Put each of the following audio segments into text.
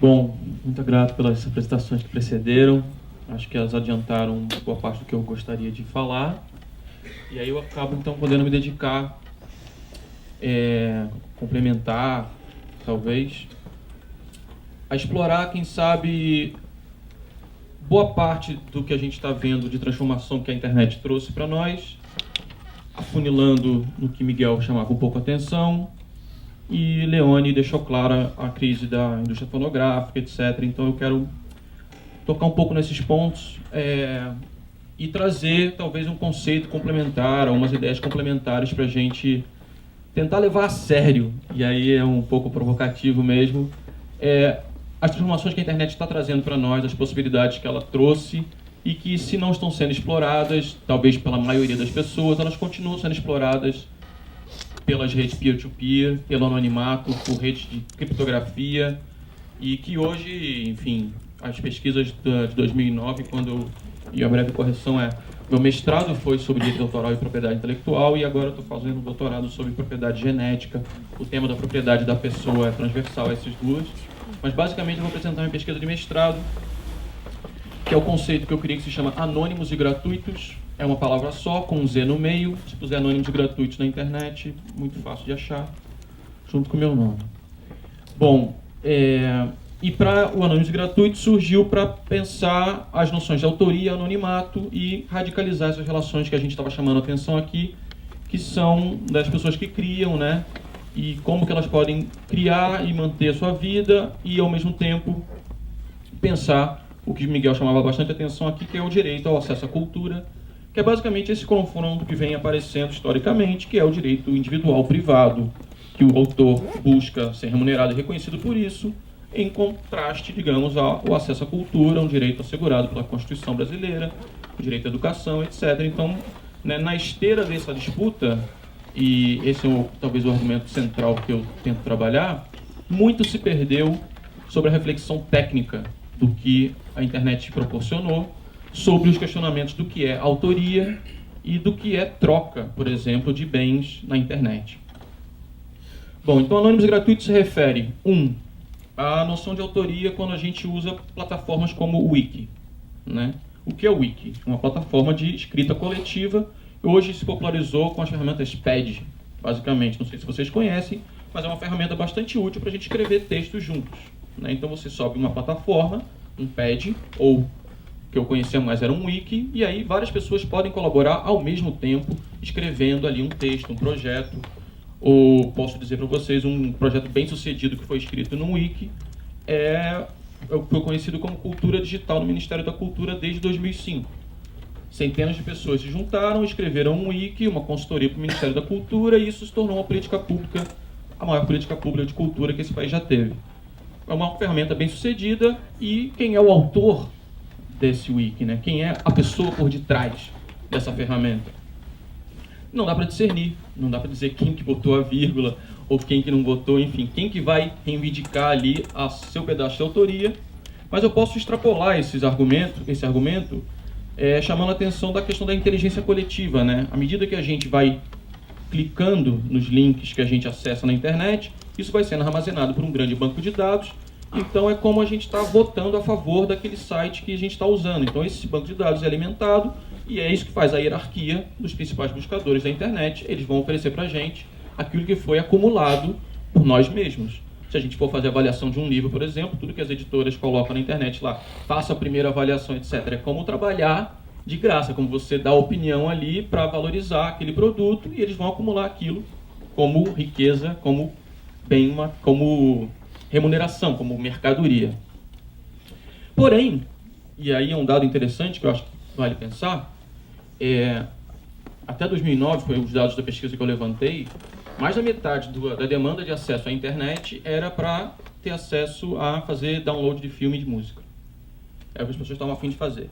Bom, muito grato pelas apresentações que precederam. Acho que elas adiantaram boa parte do que eu gostaria de falar. E aí eu acabo, então, podendo me dedicar, complementar, talvez, a explorar, quem sabe, boa parte do que a gente está vendo de transformação que a internet trouxe para nós, afunilando no que Miguel chamava um pouco a atenção, e Leone deixou clara a crise da indústria fonográfica, etc. Então eu quero tocar um pouco nesses pontos e trazer talvez um conceito complementar, ou umas ideias complementares para a gente tentar levar a sério, e aí é um pouco provocativo mesmo, as transformações que a internet está trazendo para nós, as possibilidades que ela trouxe, e que, se não estão sendo exploradas, talvez pela maioria das pessoas, elas continuam sendo exploradas pelas redes peer-to-peer, pelo anonimato, por redes de criptografia, e que hoje, enfim, as pesquisas de 2009, e a breve correção meu mestrado foi sobre direito autoral e propriedade intelectual, e agora eu estou fazendo um doutorado sobre propriedade genética. O tema da propriedade da pessoa é transversal a essas duas, mas basicamente eu vou apresentar minha pesquisa de mestrado, que é o conceito que eu criei, que se chama anônimos e gratuitos. É uma palavra só, com um Z no meio. Se puser anônimos e gratuitos na internet, muito fácil de achar, junto com o meu nome. Bom, e para o anônimos e gratuitos surgiu para pensar as noções de autoria, anonimato e radicalizar essas relações que a gente estava chamando a atenção aqui, que são das pessoas que criam, né? E como que elas podem criar e manter a sua vida e, ao mesmo tempo, pensar o que Miguel chamava bastante atenção aqui, que é o direito ao acesso à cultura, que é basicamente esse confronto que vem aparecendo historicamente, que é o direito individual privado, que o autor busca ser remunerado e reconhecido por isso, em contraste, digamos, ao acesso à cultura, um direito assegurado pela Constituição brasileira, o direito à educação, etc. Então, né, na esteira dessa disputa, e esse é talvez o argumento central que eu tento trabalhar, muito se perdeu sobre a reflexão técnica do que a internet proporcionou, sobre os questionamentos do que é autoria e do que é troca, por exemplo, de bens na internet. Bom, então anônimos e gratuitos se refere, à noção de autoria quando a gente usa plataformas como o Wiki, né? O que é o Wiki? Uma plataforma de escrita coletiva, hoje se popularizou com as ferramentas PED, basicamente. Não sei se vocês conhecem, mas é uma ferramenta bastante útil para a gente escrever textos juntos, né? Então você sobe uma plataforma, um PED, ou que eu conhecia mais era um wiki, e aí várias pessoas podem colaborar ao mesmo tempo, escrevendo ali um texto, um projeto, ou posso dizer para vocês, um projeto bem sucedido que foi escrito no wiki, foi conhecido como Cultura Digital no Ministério da Cultura desde 2005. Centenas de pessoas se juntaram, escreveram um wiki, uma consultoria para o Ministério da Cultura, e isso se tornou uma política pública, a maior política pública de cultura que esse país já teve. É uma ferramenta bem sucedida, e quem é o autor desse wiki, né? Quem é a pessoa por detrás dessa ferramenta? Não dá para discernir, não dá para dizer quem que botou a vírgula ou quem que não botou, enfim, quem que vai reivindicar ali a seu pedaço de autoria, mas eu posso extrapolar esse argumento, chamando a atenção da questão da inteligência coletiva, né? À medida que a gente vai clicando nos links que a gente acessa na internet, isso vai sendo armazenado por um grande banco de dados. Então é como a gente está votando a favor daquele site que a gente está usando. Então esse banco de dados é alimentado e é isso que faz a hierarquia dos principais buscadores da internet. Eles vão oferecer para a gente aquilo que foi acumulado por nós mesmos. Se a gente for fazer avaliação de um livro, por exemplo, tudo que as editoras colocam na internet lá, faça a primeira avaliação, etc. É como trabalhar de graça, como você dá opinião ali para valorizar aquele produto, e eles vão acumular aquilo como riqueza, como bem, como remuneração, como mercadoria. Porém, e aí é um dado interessante que eu acho que vale pensar, até 2009, foi os dados da pesquisa que eu levantei, mais da metade da demanda de acesso à internet era para ter acesso a fazer download de filme e de música. É o que as pessoas estavam a fim de fazer,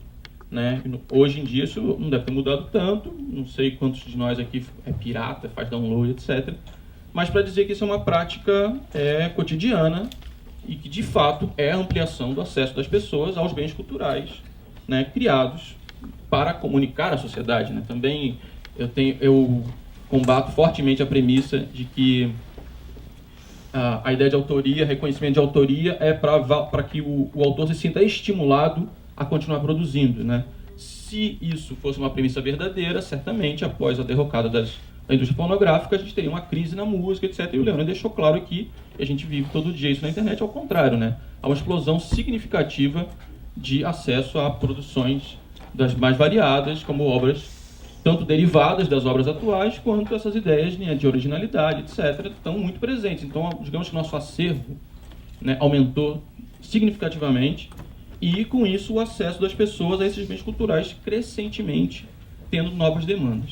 né? Hoje em dia isso não deve ter mudado tanto, não sei quantos de nós aqui é pirata, faz download, etc. Mas para dizer que isso é uma prática cotidiana e que, de fato, é a ampliação do acesso das pessoas aos bens culturais, né, criados para comunicar à sociedade, né? Também eu combato fortemente a premissa de que a ideia de autoria, reconhecimento de autoria, é para que o autor se sinta estimulado a continuar produzindo, né? Se isso fosse uma premissa verdadeira, certamente, após a derrocada da indústria pornográfica, a gente teria uma crise na música, etc. E o Leone deixou claro aqui, e a gente vive todo dia isso na internet, ao contrário, né? Há uma explosão significativa de acesso a produções das mais variadas, como obras tanto derivadas das obras atuais, quanto essas ideias, né, de originalidade, etc., estão muito presentes. Então, digamos que o nosso acervo, né, aumentou significativamente, e, com isso, o acesso das pessoas a esses bens culturais crescentemente tendo novas demandas.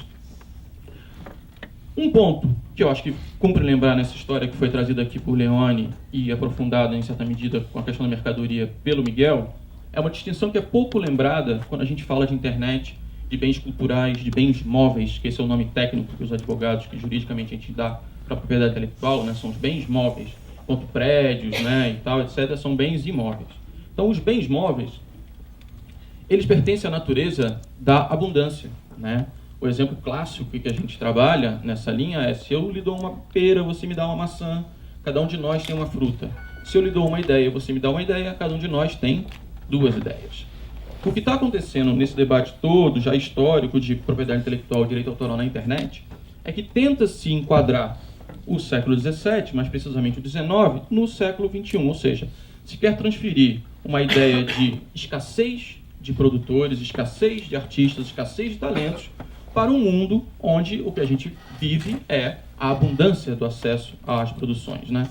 Um ponto que eu acho que cumpre lembrar nessa história que foi trazida aqui por Leone e aprofundada, em certa medida, com a questão da mercadoria pelo Miguel, é uma distinção que é pouco lembrada quando a gente fala de internet, de bens culturais, de bens móveis, que esse é o nome técnico que os advogados, que juridicamente a gente dá para a propriedade intelectual, né, são os bens móveis, quanto prédios, né, e tal, etc., são bens imóveis. Então, os bens móveis, eles pertencem à natureza da abundância, né? O exemplo clássico que a gente trabalha nessa linha é: se eu lhe dou uma pera, você me dá uma maçã, cada um de nós tem uma fruta. Se eu lhe dou uma ideia, você me dá uma ideia, cada um de nós tem duas ideias. O que está acontecendo nesse debate todo, já histórico, de propriedade intelectual e direito autoral na internet, é que tenta-se enquadrar o século XVII, mais precisamente o XIX, no século XXI. Ou seja, se quer transferir uma ideia de escassez de produtores, escassez de artistas, escassez de talentos, para um mundo onde o que a gente vive é a abundância do acesso às produções, né?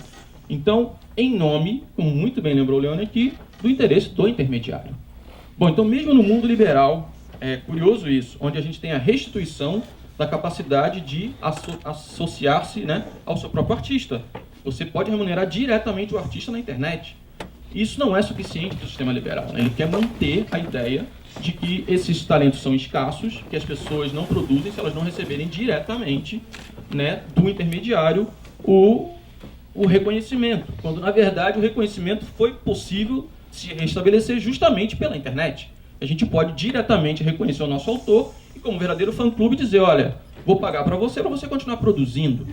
Então, em nome, como muito bem lembrou o Leone aqui, do interesse do intermediário. Bom, então mesmo no mundo liberal, é curioso isso, onde a gente tem a restituição da capacidade de associar-se, né, ao seu próprio artista. Você pode remunerar diretamente o artista na internet. Isso não é suficiente para o sistema liberal, né? Ele quer manter a ideia de que esses talentos são escassos, que as pessoas não produzem se elas não receberem diretamente, né, do intermediário o reconhecimento, quando na verdade o reconhecimento foi possível se restabelecer justamente pela internet. A gente pode diretamente reconhecer o nosso autor e, como verdadeiro fã-clube, dizer: olha, vou pagar para você continuar produzindo.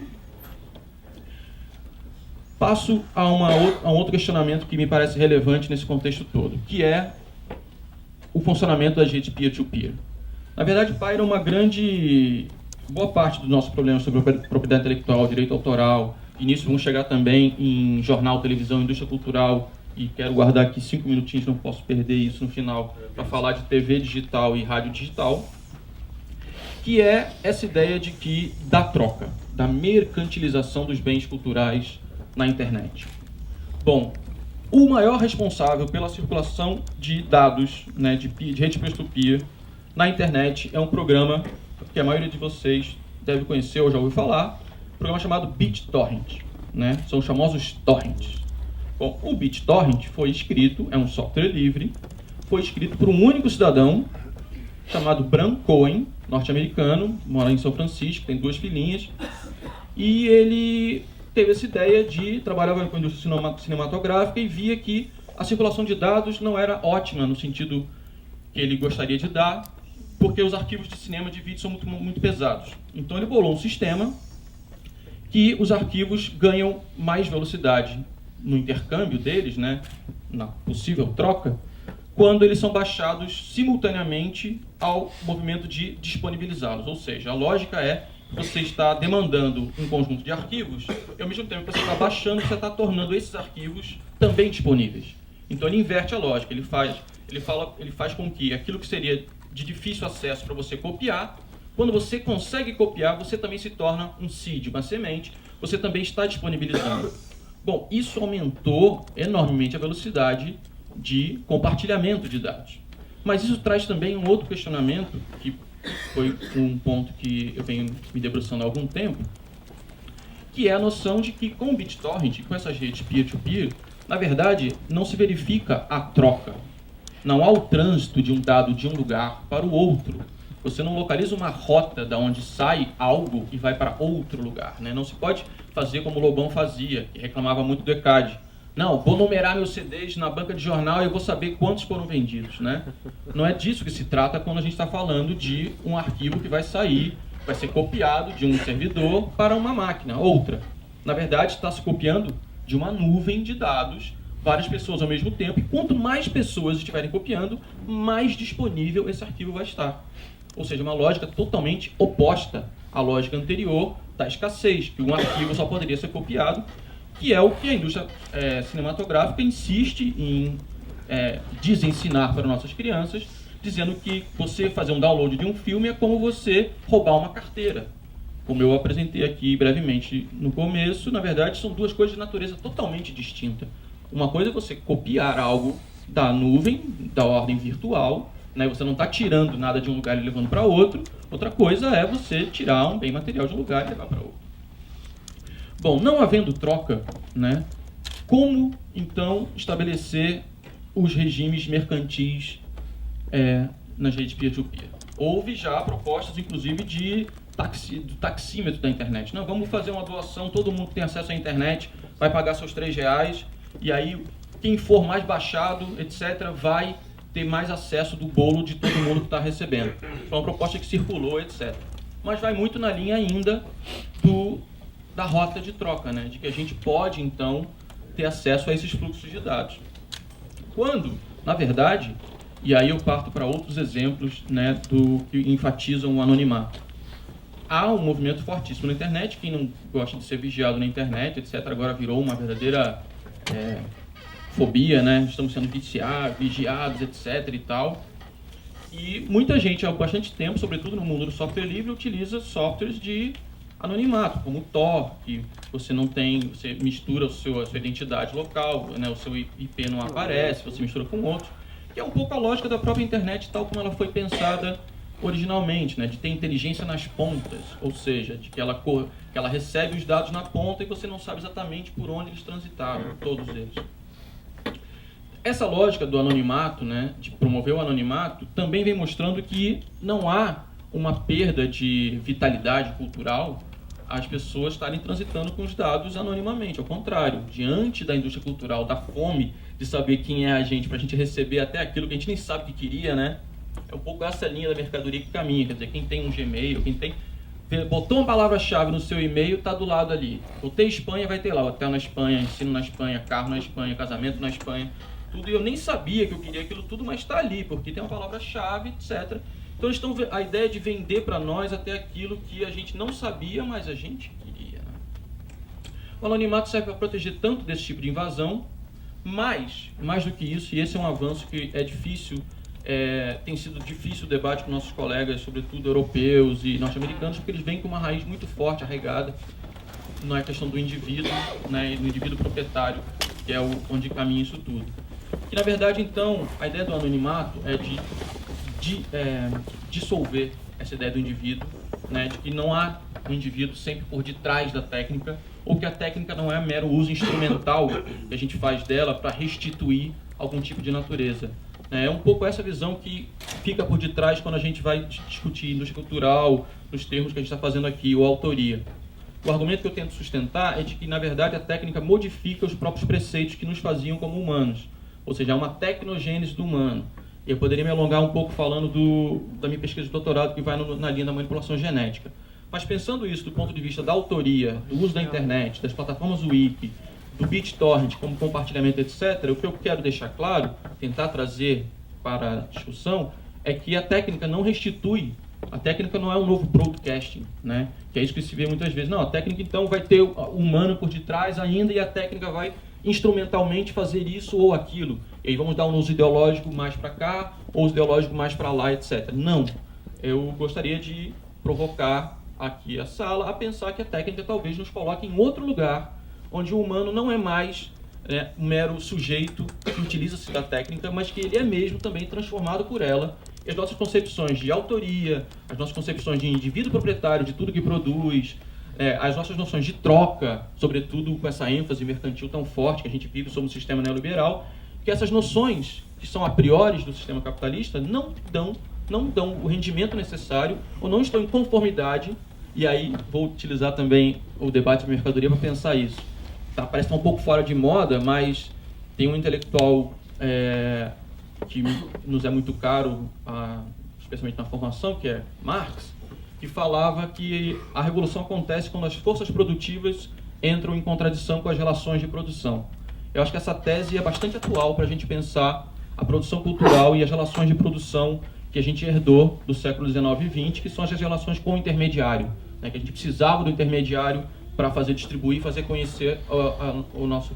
Passo a um outro questionamento que me parece relevante nesse contexto todo, que é o funcionamento das redes peer-to-peer. Na verdade, paira uma boa parte do nosso problema sobre propriedade intelectual, direito autoral, e nisso vamos chegar também em jornal, televisão, indústria cultural, e quero guardar aqui 5 minutinhos, não posso perder isso no final, para falar de TV digital e rádio digital, que é essa ideia da troca, da mercantilização dos bens culturais na internet. Bom, o maior responsável pela circulação de dados, né, de rede peer-to-peer na internet é um programa que a maioria de vocês deve conhecer ou já ouviu falar, um programa chamado BitTorrent, né? São os famosos torrents. Bom, o BitTorrent foi escrito, é um software livre, foi escrito por um único cidadão chamado Bram Cohen, norte-americano, mora em São Francisco, tem 2 filhinhas, e ele teve essa ideia de trabalhar com a indústria cinematográfica e via que a circulação de dados não era ótima no sentido que ele gostaria de dar, porque os arquivos de cinema de vídeo são muito, muito pesados. Então ele bolou um sistema que os arquivos ganham mais velocidade no intercâmbio deles, né, na possível troca, quando eles são baixados simultaneamente ao movimento de disponibilizá-los. Ou seja, a lógica é: você está demandando um conjunto de arquivos, e ao mesmo tempo que você está baixando, você está tornando esses arquivos também disponíveis. Então ele inverte a lógica, ele faz com que aquilo que seria de difícil acesso para você copiar, quando você consegue copiar, você também se torna um seed, uma semente, você também está disponibilizando. Bom, isso aumentou enormemente a velocidade de compartilhamento de dados. Mas isso traz também um outro questionamento, que foi um ponto que eu venho me debruçando há algum tempo, que é a noção de que com o BitTorrent, com essas redes peer-to-peer, na verdade, não se verifica a troca. Não há o trânsito de um dado de um lugar para o outro. Você não localiza uma rota da onde sai algo e vai para outro lugar, né? Não se pode fazer como o Lobão fazia, que reclamava muito do ECAD. Não, vou numerar meus CDs na banca de jornal e eu vou saber quantos foram vendidos, né? Não é disso que se trata quando a gente está falando de um arquivo que vai sair, vai ser copiado de um servidor para uma máquina, outra. Na verdade, está se copiando de uma nuvem de dados, várias pessoas ao mesmo tempo, e quanto mais pessoas estiverem copiando, mais disponível esse arquivo vai estar. Ou seja, uma lógica totalmente oposta à lógica anterior da escassez, que um arquivo só poderia ser copiado, que é o que a indústria cinematográfica insiste em desensinar para nossas crianças, dizendo que você fazer um download de um filme é como você roubar uma carteira. Como eu apresentei aqui brevemente no começo, na verdade são duas coisas de natureza totalmente distinta. Uma coisa é você copiar algo da nuvem, da ordem virtual, né? Você não está tirando nada de um lugar e levando para outro. Outra coisa é você tirar um bem material de um lugar e levar para outro. Bom, não havendo troca, né? Como então estabelecer os regimes mercantis nas redes peer-to-peer? Houve já propostas, inclusive, do taxímetro da internet. Não, vamos fazer uma doação, todo mundo que tem acesso à internet vai pagar seus R$3, e aí quem for mais baixado, etc., vai ter mais acesso do bolo de todo mundo que está recebendo. Foi uma proposta que circulou, etc. Mas vai muito na linha ainda da rota de troca, né? De que a gente pode, então, ter acesso a esses fluxos de dados. Quando, na verdade, e aí eu parto para outros exemplos, né, que enfatizam o anonimato. Há um movimento fortíssimo na internet, quem não gosta de ser vigiado na internet, etc., agora virou uma verdadeira fobia, né? Estamos sendo vigiados, etc. e tal. E muita gente, há bastante tempo, sobretudo no mundo do software livre, utiliza softwares de anonimato, como o Tor, que você mistura a sua identidade local, né? O seu IP não aparece, você mistura com outros, que é um pouco a lógica da própria internet, tal como ela foi pensada originalmente, né, de ter inteligência nas pontas, ou seja, de que ela recebe os dados na ponta e você não sabe exatamente por onde eles transitaram, todos eles. Essa lógica do anonimato, né, de promover o anonimato, também vem mostrando que não há uma perda de vitalidade cultural as pessoas estarem transitando com os dados anonimamente. Ao contrário, diante da indústria cultural, da fome de saber quem é a gente, para a gente receber até aquilo que a gente nem sabe que queria, né? É um pouco essa linha da mercadoria que caminha. Quer dizer, quem tem um Gmail, botou uma palavra-chave no seu e-mail, está do lado ali. Botei Espanha, vai ter lá hotel na Espanha, ensino na Espanha, carro na Espanha, casamento na Espanha. Tudo, e eu nem sabia que eu queria aquilo tudo, mas está ali, porque tem uma palavra-chave, etc. Então, a ideia de vender para nós até aquilo que a gente não sabia, mas a gente queria. Né? O anonimato serve para proteger tanto desse tipo de invasão, mas, mais do que isso, e esse é um avanço que é difícil, tem sido difícil o debate com nossos colegas, sobretudo europeus e norte-americanos, porque eles vêm com uma raiz muito forte, arraigada, na questão do indivíduo, né, do indivíduo proprietário, que é onde caminha isso tudo. Que, na verdade, então, a ideia do anonimato é de dissolver essa ideia do indivíduo, né, de que não há um indivíduo sempre por detrás da técnica, ou que a técnica não é mero uso instrumental que a gente faz dela para restituir algum tipo de natureza. É um pouco essa visão que fica por detrás quando a gente vai discutir indústria cultural, nos termos que a gente está fazendo aqui, ou autoria. O argumento que eu tento sustentar é de que, na verdade, a técnica modifica os próprios preceitos que nos faziam como humanos. Ou seja, há uma tecnogênese do humano. Eu poderia me alongar um pouco falando da minha pesquisa de doutorado, que vai na linha da manipulação genética. Mas pensando isso do ponto de vista da autoria, do uso da internet, das plataformas wiki, do BitTorrent como compartilhamento, etc., o que eu quero deixar claro, tentar trazer para a discussão, é que a técnica não restitui, a técnica não é um novo broadcasting, né? Que é isso que se vê muitas vezes. Não, a técnica então vai ter o humano por detrás ainda e a técnica vai instrumentalmente fazer isso ou aquilo. E aí vamos dar um uso ideológico mais para cá, ou uso ideológico mais para lá, etc. Não. Eu gostaria de provocar aqui a sala a pensar que a técnica talvez nos coloque em outro lugar, onde o humano não é mais um mero sujeito que utiliza-se da técnica, mas que ele é mesmo também transformado por ela. E as nossas concepções de autoria, as nossas concepções de indivíduo proprietário de tudo que produz, as nossas noções de troca, sobretudo com essa ênfase mercantil tão forte que a gente vive sobre o sistema neoliberal, que essas noções que são a priori do sistema capitalista não dão o rendimento necessário ou não estão em conformidade. E aí vou utilizar também o debate da mercadoria para pensar isso. Tá, parece que está um pouco fora de moda, mas tem um intelectual que nos é muito caro, especialmente na formação, que é Marx, que falava que a revolução acontece quando as forças produtivas entram em contradição com as relações de produção. Eu acho que essa tese é bastante atual para a gente pensar a produção cultural e as relações de produção que a gente herdou do século XIX e XX, que são as relações com o intermediário, né, que a gente precisava do intermediário para fazer distribuir, fazer conhecer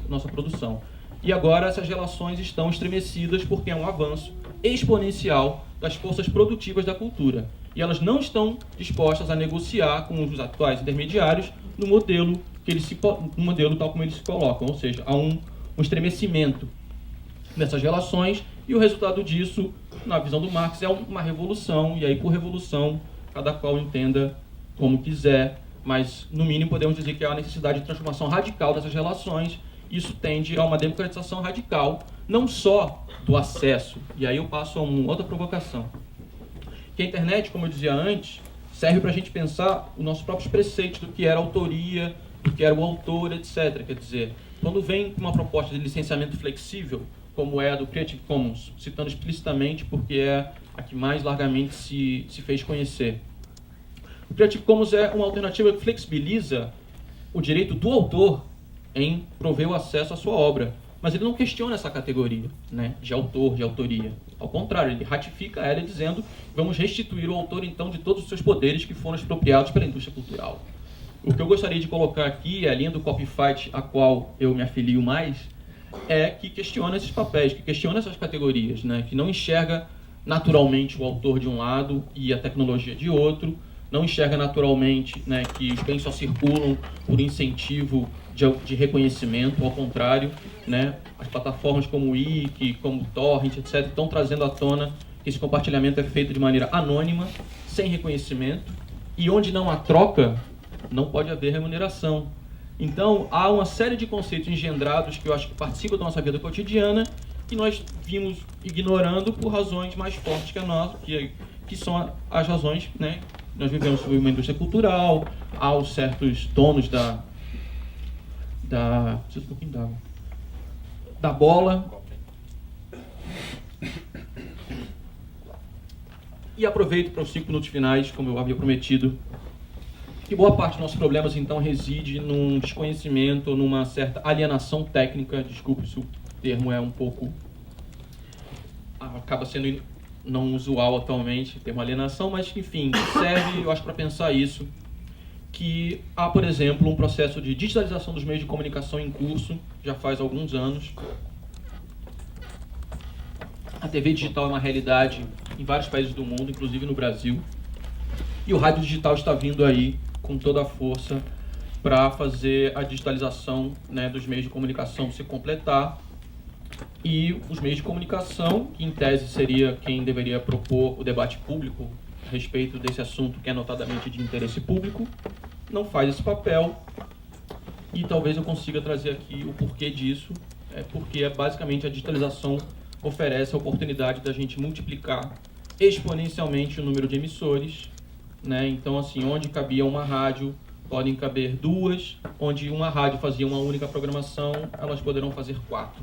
nossa produção. E agora essas relações estão estremecidas porque é um avanço exponencial das forças produtivas da cultura. E elas não estão dispostas a negociar com os atuais intermediários no modelo, no modelo tal como eles se colocam, ou seja, há um estremecimento nessas relações, e o resultado disso, na visão do Marx, é uma revolução, e aí por revolução, cada qual entenda como quiser, mas no mínimo podemos dizer que há a necessidade de transformação radical dessas relações. Isso tende a uma democratização radical, não só do acesso, e aí eu passo a uma outra provocação, que a internet, como eu dizia antes, serve para a gente pensar os nossos próprios preceitos do que era autoria, do que era o autor, etc. Quer dizer, quando vem uma proposta de licenciamento flexível, como é a do Creative Commons, citando explicitamente porque é a que mais largamente se fez conhecer. O Creative Commons é uma alternativa que flexibiliza o direito do autor em prover o acesso à sua obra, mas ele não questiona essa categoria, né, de autor, de autoria. Ao contrário, ele ratifica ela dizendo: vamos restituir o autor, então, de todos os seus poderes que foram expropriados pela indústria cultural. O que eu gostaria de colocar aqui, a linha do copyfight a qual eu me afilio mais, é que questiona esses papéis, que questiona essas categorias, né, que não enxerga naturalmente o autor de um lado e a tecnologia de outro, não enxerga naturalmente, né, que os bens só circulam por incentivo de reconhecimento, ao contrário, né, as plataformas como o Wiki, como o Torrent, etc., estão trazendo à tona que esse compartilhamento é feito de maneira anônima, sem reconhecimento, e onde não há troca, não pode haver remuneração. Então, há uma série de conceitos engendrados que eu acho que participam da nossa vida cotidiana, que nós vimos ignorando por razões mais fortes que a nossa, que são as razões, né? Nós vivemos sob uma indústria cultural, há os certos donos preciso um pouquinho d'água, da bola. E aproveito para os 5 minutos finais, como eu havia prometido, que boa parte dos nossos problemas, então, reside num desconhecimento, numa certa alienação técnica. Desculpe se o termo é um pouco... acaba sendo não usual atualmente, o termo alienação, mas, enfim, serve, eu acho, para pensar isso, que há, por exemplo, um processo de digitalização dos meios de comunicação em curso, já faz alguns anos. A TV digital é uma realidade em vários países do mundo, inclusive no Brasil, e o rádio digital está vindo aí com toda a força para fazer a digitalização, né, dos meios de comunicação se completar, e os meios de comunicação, que em tese seria quem deveria propor o debate público a respeito desse assunto que é notadamente de interesse público, não faz esse papel, e talvez eu consiga trazer aqui o porquê disso, porque basicamente a digitalização oferece a oportunidade da gente multiplicar exponencialmente o número de emissores, né? Então, assim, onde cabia uma rádio, podem caber 2, onde uma rádio fazia uma única programação, elas poderão fazer 4.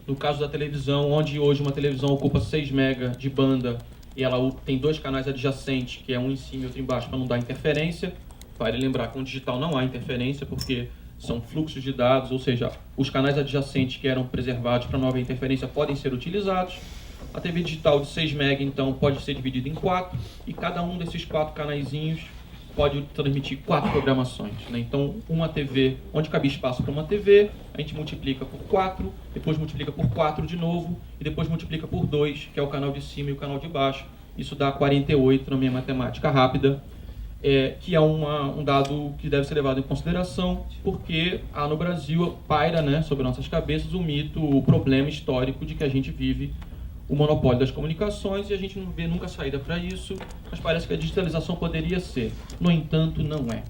No caso da televisão, onde hoje uma televisão ocupa 6 MB de banda e ela tem 2 canais adjacentes, que é um em cima e outro embaixo, para não dar interferência. Vale lembrar que no digital não há interferência, porque são fluxos de dados, ou seja, os canais adjacentes que eram preservados para não haver interferência podem ser utilizados. A TV digital de 6 MB, então, pode ser dividida em 4, e cada um desses 4 canaizinhos pode transmitir 4 programações, né? Então, uma TV, onde cabe espaço para uma TV, a gente multiplica por 4, depois multiplica por 4 de novo, e depois multiplica por 2, que é o canal de cima e o canal de baixo. Isso dá 48 na minha matemática rápida, que é um dado que deve ser levado em consideração, porque há no Brasil, paira, né, sobre nossas cabeças, o mito, o problema histórico de que a gente vive o monopólio das comunicações, e a gente não vê nunca saída para isso, mas parece que a digitalização poderia ser. No entanto, não é.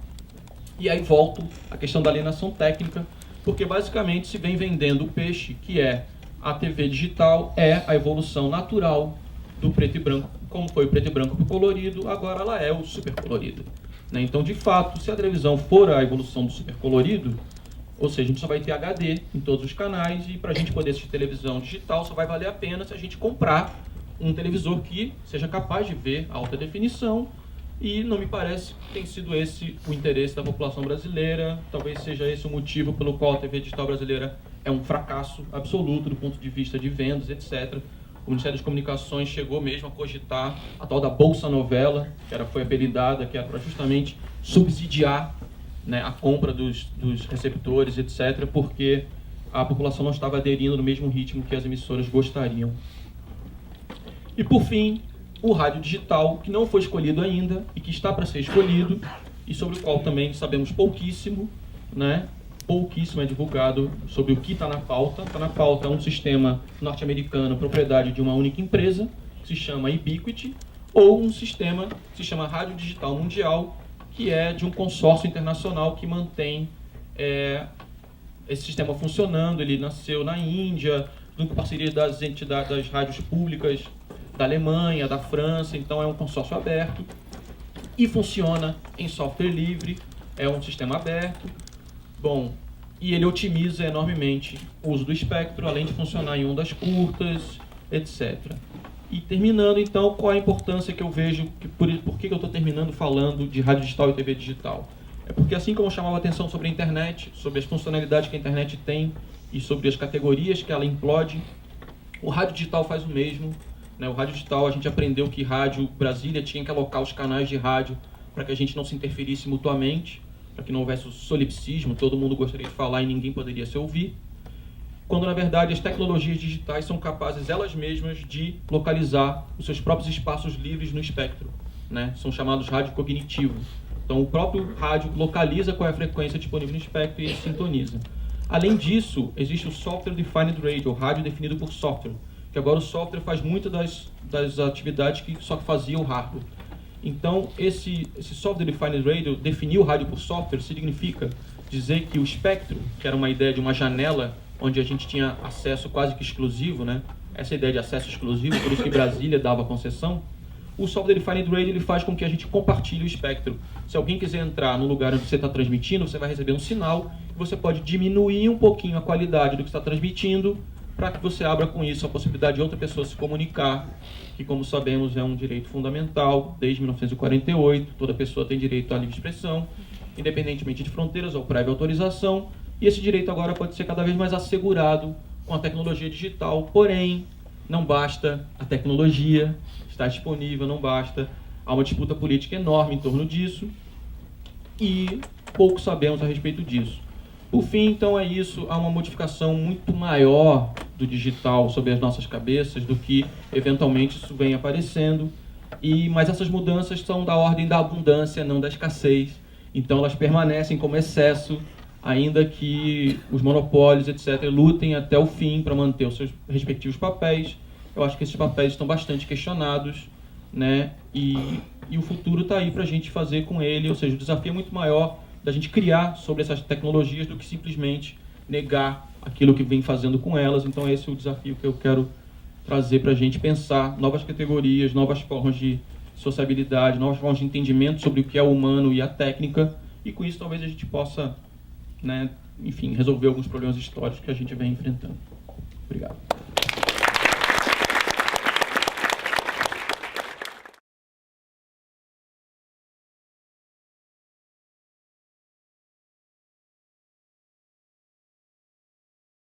E aí volto à questão da alienação técnica, porque basicamente se vem vendendo o peixe, que é a TV digital, é a evolução natural do preto e branco, como foi o preto e branco para o colorido, agora ela é o super colorido, né? Então, de fato, se a televisão for a evolução do super colorido, ou seja, a gente só vai ter HD em todos os canais, e para a gente poder assistir televisão digital só vai valer a pena se a gente comprar um televisor que seja capaz de ver alta definição, E não me parece que tem sido esse o interesse da população brasileira. Talvez seja esse o motivo pelo qual a TV digital brasileira é um fracasso absoluto do ponto de vista de vendas, etc. O Ministério das Comunicações chegou mesmo a cogitar a tal da Bolsa Novela, que foi apelidada, que era para justamente subsidiar, né, a compra dos receptores, etc., porque a população não estava aderindo no mesmo ritmo que as emissoras gostariam. E, por fim, o rádio digital, que não foi escolhido ainda e que está para ser escolhido, e sobre o qual também sabemos pouquíssimo, né? Pouquíssimo é divulgado sobre o que está na pauta. Está na pauta um sistema norte-americano, propriedade de uma única empresa, que se chama Ubiquiti, ou um sistema que se chama Rádio Digital Mundial, que é de um consórcio internacional que mantém esse sistema funcionando. Ele nasceu na Índia, com parceria das entidades, das rádios públicas da Alemanha, da França, então é um consórcio aberto e funciona em software livre, é um sistema aberto. Bom, e ele otimiza enormemente o uso do espectro, além de funcionar em ondas curtas, etc. E terminando, então, qual a importância que eu vejo, por que eu estou terminando falando de rádio digital e TV digital? É porque assim como eu chamava a atenção sobre a internet, sobre as funcionalidades que a internet tem e sobre as categorias que ela implode, o rádio digital faz o mesmo. O rádio digital, a gente aprendeu que rádio Brasília tinha que alocar os canais de rádio para que a gente não se interferisse mutuamente, para que não houvesse o solipsismo, todo mundo gostaria de falar e ninguém poderia se ouvir, quando na verdade as tecnologias digitais são capazes elas mesmas de localizar os seus próprios espaços livres no espectro, né? São chamados rádio cognitivo. Então o próprio rádio localiza qual é a frequência disponível no espectro e ele sintoniza. Além disso, existe o Software Defined Radio, o rádio definido por software, que agora o software faz muitas das atividades que só fazia o hardware. Então, esse Software Defined Radio, definir o rádio por software, significa dizer que o espectro, que era uma ideia de uma janela onde a gente tinha acesso quase que exclusivo, né? Essa ideia de acesso exclusivo, por isso que Brasília dava concessão, o Software Defined Radio ele faz com que a gente compartilhe o espectro. Se alguém quiser entrar no lugar onde você está transmitindo, você vai receber um sinal e você pode diminuir um pouquinho a qualidade do que está transmitindo, para que você abra com isso a possibilidade de outra pessoa se comunicar, que, como sabemos, é um direito fundamental desde 1948. Toda pessoa tem direito à livre expressão, independentemente de fronteiras ou prévia autorização, e esse direito agora pode ser cada vez mais assegurado com a tecnologia digital. Porém, não basta a tecnologia estar disponível, não basta. Há uma disputa política enorme em torno disso e pouco sabemos a respeito disso. Por fim, então, é isso. Há uma modificação muito maior do digital sobre as nossas cabeças do que, eventualmente, isso vem aparecendo. Mas essas mudanças são da ordem da abundância, não da escassez. Então, elas permanecem como excesso, ainda que os monopólios, etc., lutem até o fim para manter os seus respectivos papéis. Eu acho que esses papéis estão bastante questionados, né? E o futuro está aí para a gente fazer com ele. Ou seja, o desafio é muito maior da gente criar sobre essas tecnologias do que simplesmente negar aquilo que vem fazendo com elas. Então esse é o desafio que eu quero trazer para a gente pensar novas categorias, novas formas de sociabilidade, novas formas de entendimento sobre o que é o humano e a técnica, e com isso talvez a gente possa, né, enfim, resolver alguns problemas históricos que a gente vem enfrentando. Obrigado.